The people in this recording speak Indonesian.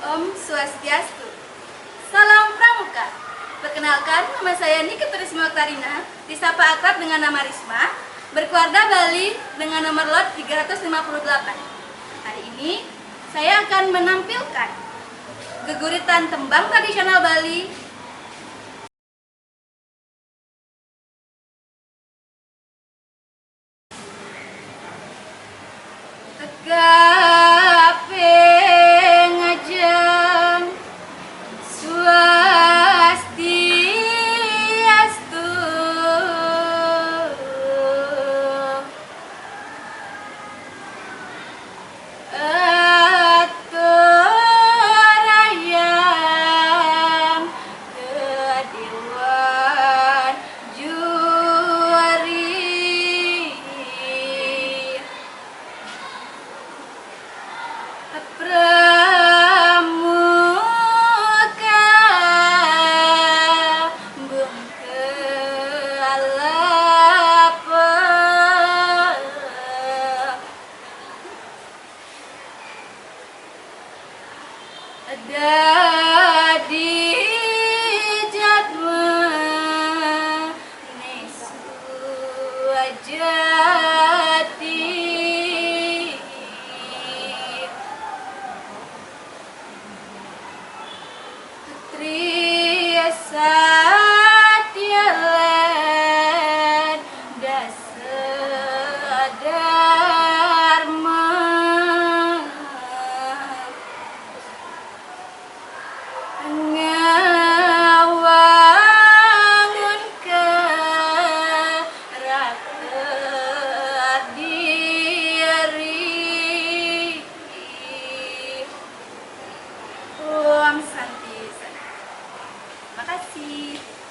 Om Swastiastu. Salam Pramuka. Perkenalkan, nama saya Nike Turisma Oktarina, disapa akrab dengan nama Risma, berkeluarga Bali dengan nomor lot 358. Hari ini, saya akan menampilkan geguritan tembang tradisional Bali. Tegape ngajeng Swastiastu. Aturayam kedewan juari Pramuka bungkelapa dadi jadma nesu ajati Triya Satyalan Dasa Dharma Ngawangun ke raka diri Om Santi. Terima kasih.